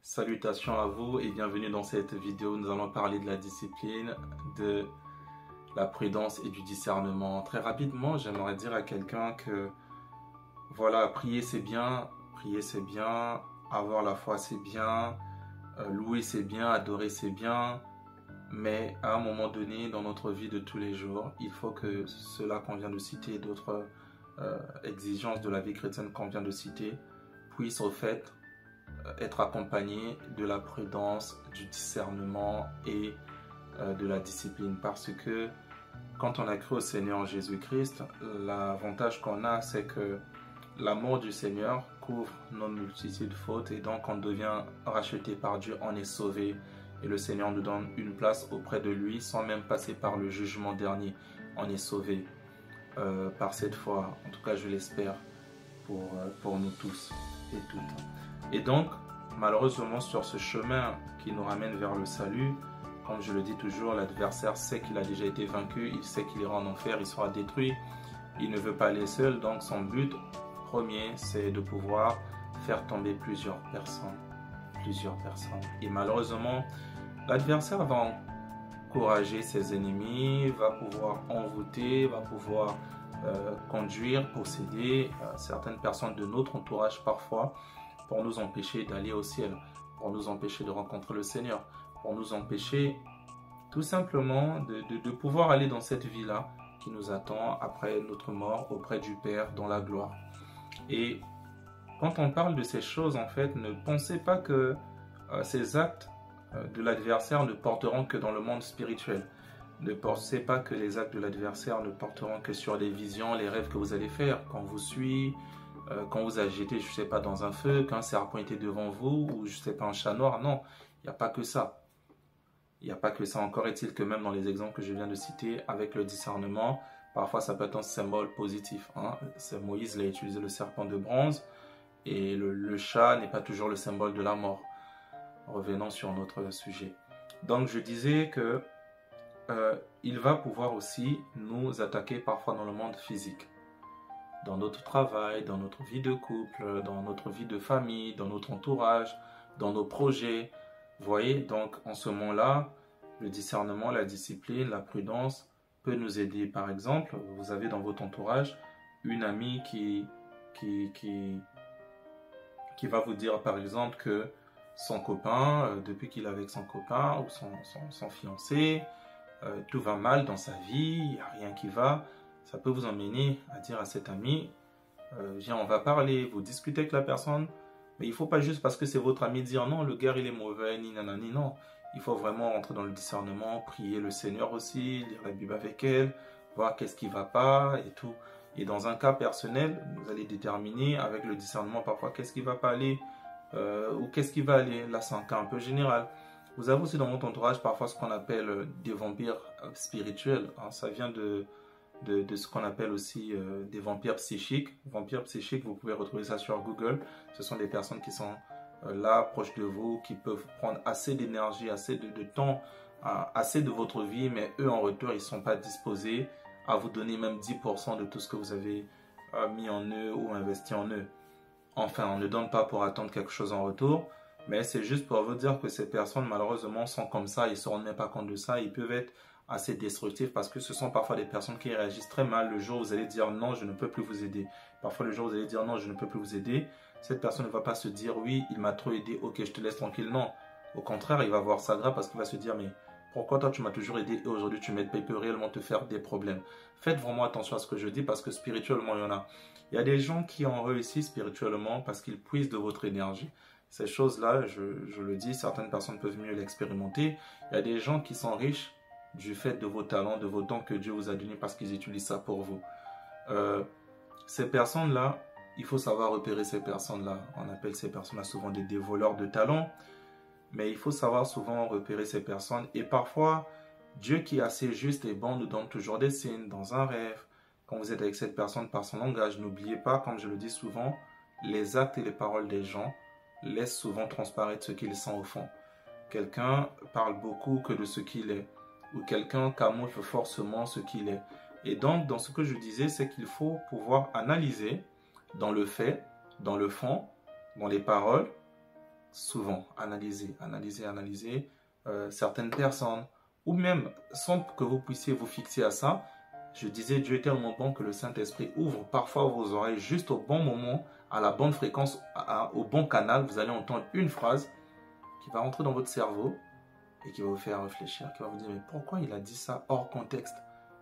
Salutations à vous et bienvenue dans cette vidéo. Nous allons parler de la discipline, de la prudence et du discernement. Très rapidement, j'aimerais dire à quelqu'un que voilà, prier c'est bien, avoir la foi c'est bien, louer c'est bien, adorer c'est bien, mais à un moment donné dans notre vie de tous les jours, il faut que cela qu'on vient de citer et d'autres exigences de la vie chrétienne qu'on vient de citer puissent au fait être accompagné de la prudence, du discernement et de la discipline. Parce que quand on a cru au Seigneur Jésus-Christ, l'avantage qu'on a, c'est que l'amour du Seigneur couvre nos multitudes de fautes et donc on devient racheté par Dieu, on est sauvé. Et le Seigneur nous donne une place auprès de lui sans même passer par le jugement dernier. On est sauvé par cette foi. En tout cas, je l'espère pour nous tous et toutes. Et donc, malheureusement, sur ce chemin qui nous ramène vers le salut, comme je le dis toujours, l'adversaire sait qu'il a déjà été vaincu, il sait qu'il ira en enfer, il sera détruit. Il ne veut pas aller seul, donc son but premier, c'est de pouvoir faire tomber plusieurs personnes. Et malheureusement, l'adversaire va encourager ses ennemis, va pouvoir envoûter, va pouvoir conduire, posséder certaines personnes de notre entourage parfois, pour nous empêcher d'aller au ciel, pour nous empêcher de rencontrer le Seigneur, pour nous empêcher tout simplement de pouvoir aller dans cette vie-là qui nous attend après notre mort auprès du Père dans la gloire. Et quand on parle de ces choses, en fait, ne pensez pas que ces actes de l'adversaire ne porteront que dans le monde spirituel. Ne pensez pas que les actes de l'adversaire ne porteront que sur les visions, les rêves que vous allez faire quand vous suit, quand vous avez jeté, je ne sais pas, dans un feu, qu'un serpent était devant vous, ou je ne sais pas, un chat noir. Non, il n'y a pas que ça. Il n'y a pas que ça. Encore est-il que même dans les exemples que je viens de citer, avec le discernement, parfois ça peut être un symbole positif. Moïse a utilisé le serpent de bronze, et le chat n'est pas toujours le symbole de la mort. Revenons sur notre sujet. Donc je disais que il va pouvoir aussi nous attaquer parfois dans le monde physique. Dans notre travail, dans notre vie de couple, dans notre vie de famille, dans notre entourage, dans nos projets. Vous voyez, donc en ce moment-là, le discernement, la discipline, la prudence peut nous aider. Par exemple, vous avez dans votre entourage une amie qui va vous dire par exemple que son copain, depuis qu'il est avec son copain ou son fiancé, tout va mal dans sa vie, il n'y a rien qui va. Ça peut vous emmener à dire à cet ami, viens, on va parler, vous discutez avec la personne, mais il ne faut pas juste parce que c'est votre ami dire non, le gars il est mauvais, ni nanani, non. Il faut vraiment rentrer dans le discernement, prier le Seigneur aussi, lire la Bible avec elle, voir qu'est-ce qui ne va pas et tout. Et dans un cas personnel, vous allez déterminer avec le discernement parfois qu'est-ce qui ne va pas aller ou qu'est-ce qui va aller. Là, c'est un cas un peu général. Vous avez aussi dans votre entourage parfois ce qu'on appelle des vampires spirituels. Ça vient de ce qu'on appelle aussi des vampires psychiques. Vampires psychiques, vous pouvez retrouver ça sur Google. Ce sont des personnes qui sont là, proches de vous, qui peuvent prendre assez d'énergie, assez de temps, assez de votre vie, mais eux en retour, ils ne sont pas disposés à vous donner même 10% de tout ce que vous avez mis en eux ou investi en eux. Enfin, on ne donne pas pour attendre quelque chose en retour, mais c'est juste pour vous dire que ces personnes, malheureusement, sont comme ça, ils ne se rendent même pas compte de ça, ils peuvent être assez destructifs parce que ce sont parfois des personnes qui réagissent très mal. Le jour où vous allez dire non, je ne peux plus vous aider. Parfois le jour où vous allez dire non, je ne peux plus vous aider, cette personne ne va pas se dire oui, il m'a trop aidé, ok, je te laisse tranquille. Non, au contraire, il va voir ça grave parce qu'il va se dire mais pourquoi toi tu m'as toujours aidé et aujourd'hui tu m'aides pas, il peut réellement te faire des problèmes. Faites vraiment attention à ce que je dis parce que spirituellement il y en a. Il y a des gens qui ont réussi spirituellement parce qu'ils puisent de votre énergie. Ces choses-là, je le dis, certaines personnes peuvent mieux l'expérimenter. Il y a des gens qui sont riches du fait de vos talents, de vos dons que Dieu vous a donnés parce qu'ils utilisent ça pour vous. Ces personnes-là, il faut savoir repérer ces personnes-là. On appelle ces personnes-là souvent des voleurs de talents, mais il faut savoir souvent repérer ces personnes. Et parfois, Dieu qui est assez juste et bon nous donne toujours des signes dans un rêve. Quand vous êtes avec cette personne par son langage, n'oubliez pas, comme je le dis souvent, les actes et les paroles des gens laissent souvent transparaître ce qu'ils sont au fond. Quelqu'un parle beaucoup que de ce qu'il est, ou quelqu'un camoufle forcément ce qu'il est. Et donc, dans ce que je disais, c'est qu'il faut pouvoir analyser dans le fait, dans le fond, dans les paroles, souvent, analysez certaines personnes, ou même sans que vous puissiez vous fixer à ça. Je disais, Dieu est tellement bon que le Saint-Esprit ouvre parfois vos oreilles juste au bon moment, à la bonne fréquence, au bon canal. Vous allez entendre une phrase qui va rentrer dans votre cerveau et qui va vous faire réfléchir, qui va vous dire, mais pourquoi il a dit ça hors contexte?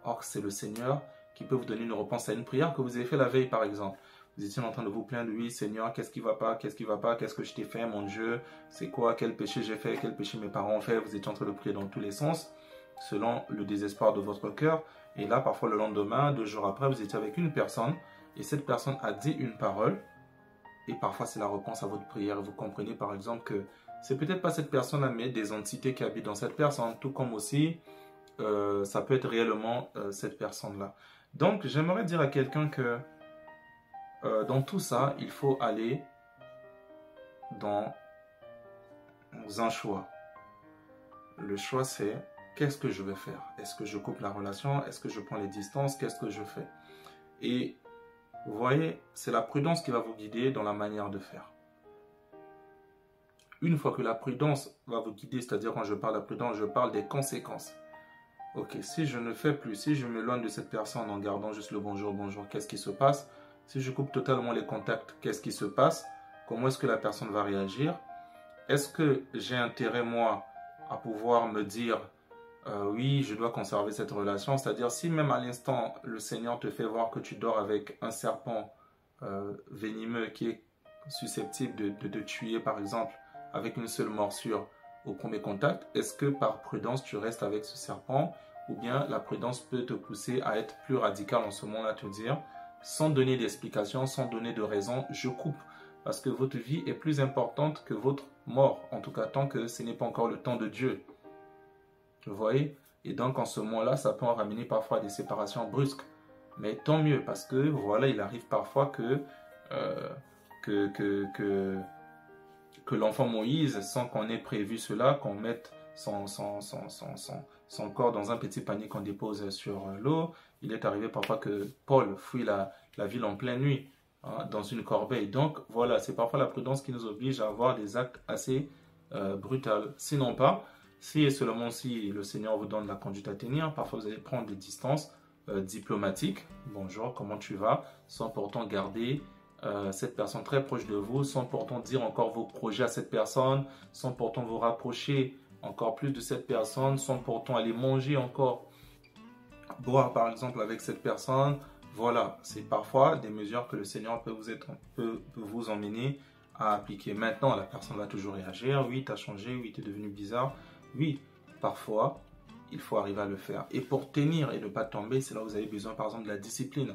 Or, c'est le Seigneur qui peut vous donner une réponse à une prière que vous avez fait la veille, par exemple. Vous étiez en train de vous plaindre, oui, Seigneur, qu'est-ce qui va pas, qu'est-ce que je t'ai fait, mon Dieu, c'est quoi, quel péché j'ai fait, quel péché mes parents ont fait. Vous étiez en train de prier dans tous les sens, selon le désespoir de votre cœur. Et là, parfois, le lendemain, 2 jours après, vous étiez avec une personne, et cette personne a dit une parole, et parfois, c'est la réponse à votre prière. Et vous comprenez, par exemple, que c'est peut-être pas cette personne-là, mais des entités qui habitent dans cette personne, tout comme aussi, ça peut être réellement cette personne-là. Donc, j'aimerais dire à quelqu'un que dans tout ça, il faut aller dans un choix. Le choix, c'est qu'est-ce que je vais faire? Est-ce que je coupe la relation? Est-ce que je prends les distances? Qu'est-ce que je fais? Et vous voyez, c'est la prudence qui va vous guider dans la manière de faire. Une fois que la prudence va vous guider, c'est-à-dire quand je parle de la prudence, je parle des conséquences. Ok, si je ne fais plus, si je m'éloigne de cette personne en gardant juste le bonjour, bonjour, qu'est-ce qui se passe? Si je coupe totalement les contacts, qu'est-ce qui se passe? Comment est-ce que la personne va réagir? Est-ce que j'ai intérêt, moi, à pouvoir me dire oui, je dois conserver cette relation? C'est-à-dire, si même à l'instant, le Seigneur te fait voir que tu dors avec un serpent venimeux qui est susceptible de te tuer, par exemple, avec une seule morsure au premier contact, est-ce que par prudence, tu restes avec ce serpent? Ou bien la prudence peut te pousser à être plus radical en ce moment-là, te dire, sans donner d'explication, sans donner de raison, je coupe. Parce que votre vie est plus importante que votre mort, en tout cas tant que ce n'est pas encore le temps de Dieu. Vous voyez? Et donc en ce moment-là, ça peut en ramener parfois à des séparations brusques. Mais tant mieux, parce que voilà, il arrive parfois que l'enfant Moïse, sans qu'on ait prévu cela, qu'on mette son corps dans un petit panier qu'on dépose sur l'eau, il est arrivé parfois que Paul fuit la ville en pleine nuit, hein, dans une corbeille. Donc voilà, c'est parfois la prudence qui nous oblige à avoir des actes assez brutaux. Sinon pas, si et seulement si le Seigneur vous donne la conduite à tenir, parfois vous allez prendre des distances diplomatiques. Bonjour, comment tu vas? Sans pourtant garder cette personne très proche de vous, sans pourtant dire encore vos projets à cette personne, sans pourtant vous rapprocher encore plus de cette personne, sans pourtant aller manger encore, boire par exemple avec cette personne. Voilà, c'est parfois des mesures que le Seigneur peut vous emmener à appliquer. Maintenant, la personne va toujours réagir. Oui, tu as changé, oui, tu es devenu bizarre. Oui, parfois, il faut arriver à le faire. Et pour tenir et ne pas tomber, c'est là où vous avez besoin par exemple de la discipline.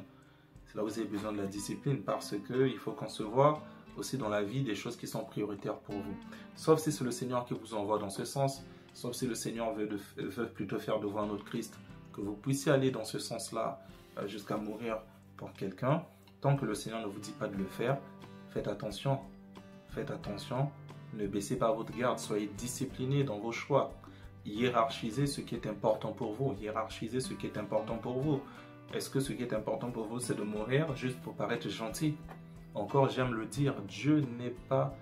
C'est là où vous avez besoin de la discipline parce qu'il faut concevoir aussi dans la vie des choses qui sont prioritaires pour vous. Sauf si c'est le Seigneur qui vous envoie dans ce sens, sauf si le Seigneur veut plutôt faire de vous un autre Christ, que vous puissiez aller dans ce sens-là jusqu'à mourir pour quelqu'un. Tant que le Seigneur ne vous dit pas de le faire, faites attention. Faites attention, ne baissez pas votre garde, soyez disciplinés dans vos choix. Hiérarchisez ce qui est important pour vous. Hiérarchisez ce qui est important pour vous. Est-ce que ce qui est important pour vous, c'est de mourir juste pour paraître gentil? Encore, j'aime le dire, Dieu n'est pas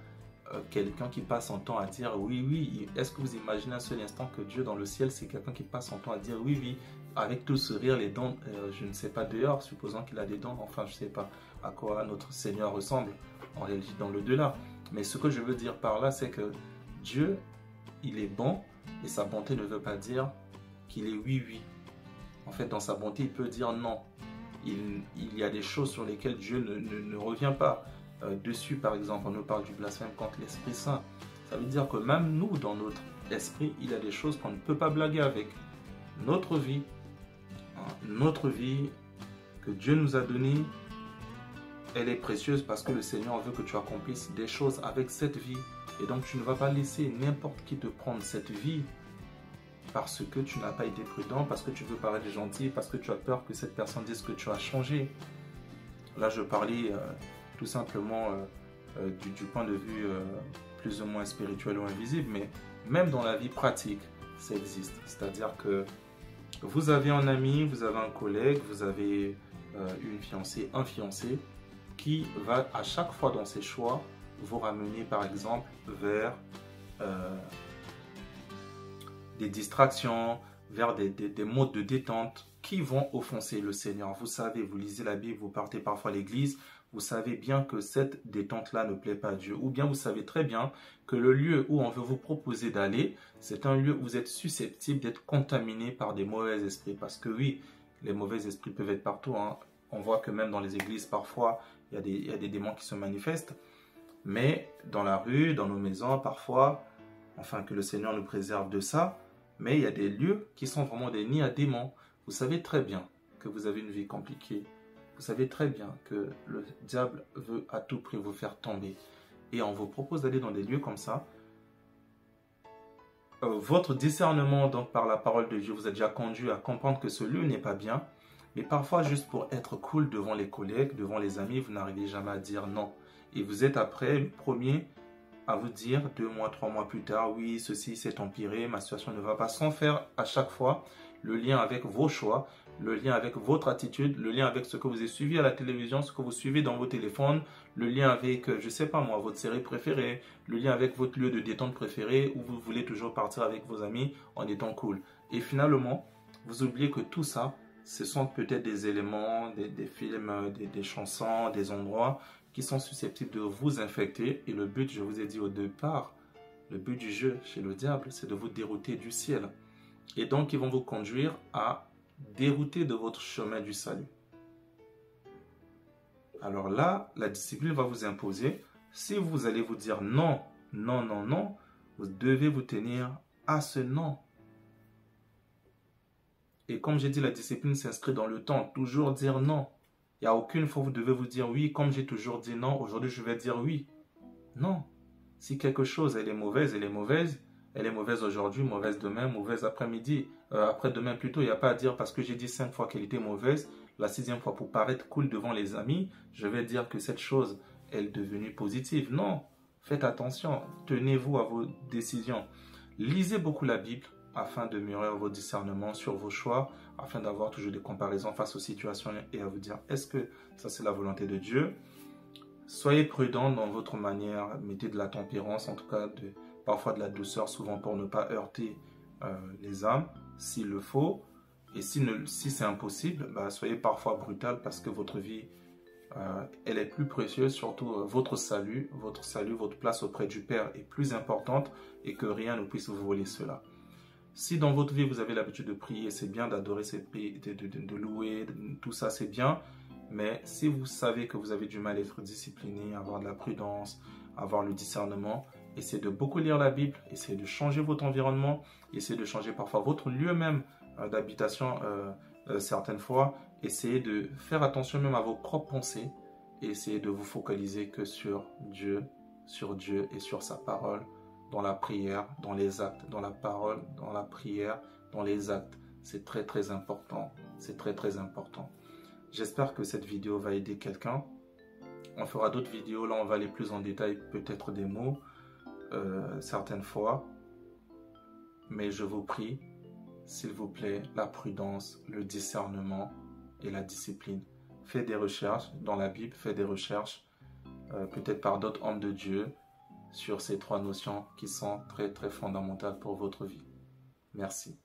quelqu'un qui passe son temps à dire oui, oui. Est-ce que vous imaginez un seul instant que Dieu dans le ciel, c'est quelqu'un qui passe son temps à dire oui, oui, avec tout ce rire, les dents, je ne sais pas dehors, supposant qu'il a des dents, enfin, je ne sais pas à quoi notre Seigneur ressemble en réalité dans l'au-delà. Mais ce que je veux dire par là, c'est que Dieu, il est bon et sa bonté ne veut pas dire qu'il est oui, oui. En fait, dans sa bonté, il peut dire non. Il y a des choses sur lesquelles Dieu ne revient pas. Dessus, par exemple, on nous parle du blasphème contre l'Esprit Saint. Ça veut dire que même nous, dans notre esprit, il y a des choses qu'on ne peut pas blaguer avec. Notre vie que Dieu nous a donnée, elle est précieuse parce que le Seigneur veut que tu accomplisses des choses avec cette vie. Et donc, tu ne vas pas laisser n'importe qui te prendre cette vie parce que tu n'as pas été prudent, parce que tu veux paraître gentil, parce que tu as peur que cette personne dise que tu as changé. Là, je parlais tout simplement du point de vue plus ou moins spirituel ou invisible, mais même dans la vie pratique, ça existe. C'est-à-dire que vous avez un ami, vous avez un collègue, vous avez une fiancée, un fiancé, qui va à chaque fois dans ses choix vous ramener par exemple vers des distractions, vers des modes de détente qui vont offenser le Seigneur. Vous savez, vous lisez la Bible, vous partez parfois à l'église, vous savez bien que cette détente-là ne plaît pas à Dieu. Ou bien vous savez très bien que le lieu où on veut vous proposer d'aller, c'est un lieu où vous êtes susceptible d'être contaminé par des mauvais esprits. Parce que oui, les mauvais esprits peuvent être partout, hein. On voit que même dans les églises, parfois, il y a des démons qui se manifestent. Mais dans la rue, dans nos maisons, parfois, afin que le Seigneur nous préserve de ça, mais il y a des lieux qui sont vraiment des nids à démons. Vous savez très bien que vous avez une vie compliquée. Vous savez très bien que le diable veut à tout prix vous faire tomber. Et on vous propose d'aller dans des lieux comme ça. Votre discernement, donc par la parole de Dieu, vous a déjà conduit à comprendre que ce lieu n'est pas bien. Mais parfois, juste pour être cool devant les collègues, devant les amis, vous n'arrivez jamais à dire non. Et vous êtes après le premier à vous dire 2 mois, 3 mois plus tard, oui, ceci s'est empiré, ma situation ne va pas, sans faire à chaque fois le lien avec vos choix, le lien avec votre attitude, le lien avec ce que vous avez suivi à la télévision, ce que vous suivez dans vos téléphones, le lien avec, je sais pas moi, votre série préférée, le lien avec votre lieu de détente préféré, où vous voulez toujours partir avec vos amis en étant cool. Et finalement, vous oubliez que tout ça, ce sont peut-être des éléments, des films, des chansons, des endroits qui sont susceptibles de vous infecter. Et le but, je vous ai dit au départ, le but du jeu chez le diable, c'est de vous dérouter du ciel. Et donc, ils vont vous conduire à dérouter de votre chemin du salut. Alors là, la discipline va vous imposer. Si vous allez vous dire non, non, non, non, vous devez vous tenir à ce non. Et comme j'ai dit, la discipline s'inscrit dans le temps. Toujours dire non. Il n'y a aucune fois où vous devez vous dire oui. Comme j'ai toujours dit non, aujourd'hui je vais dire oui. Non. Si quelque chose, elle est mauvaise, elle est mauvaise. Elle est mauvaise aujourd'hui, mauvaise demain, mauvaise après-midi. Après-demain plutôt, il n'y a pas à dire parce que j'ai dit 5 fois qu'elle était mauvaise. La 6e fois, pour paraître cool devant les amis, je vais dire que cette chose est devenue positive. Non. Faites attention. Tenez-vous à vos décisions. Lisez beaucoup la Bible afin de mûrir vos discernements sur vos choix, afin d'avoir toujours des comparaisons face aux situations et à vous dire, est-ce que ça c'est la volonté de Dieu? Soyez prudent dans votre manière, mettez de la tempérance, en tout cas parfois de la douceur, souvent pour ne pas heurter les âmes, s'il le faut. Et si c'est impossible, soyez parfois brutal parce que votre vie, elle est plus précieuse, surtout votre salut, votre place auprès du Père est plus importante et que rien ne puisse vous voler cela. Si dans votre vie, vous avez l'habitude de prier, c'est bien d'adorer, de louer, tout ça, c'est bien. Mais si vous savez que vous avez du mal à être discipliné, avoir de la prudence, avoir le discernement, essayez de beaucoup lire la Bible, essayez de changer votre environnement, essayez de changer parfois votre lieu même d'habitation certaines fois. Essayez de faire attention même à vos propres pensées et essayez de vous focaliser que sur Dieu et sur sa parole. Dans la prière, dans les actes, dans la parole, dans la prière, dans les actes. C'est très très important. C'est très très important. J'espère que cette vidéo va aider quelqu'un. On fera d'autres vidéos. Là, on va aller plus en détail, peut-être des mots, certaines fois. Mais je vous prie, s'il vous plaît, la prudence, le discernement et la discipline. Faites des recherches dans la Bible, faites des recherches, peut-être par d'autres hommes de Dieu, sur ces 3 notions qui sont très très fondamentales pour votre vie. Merci.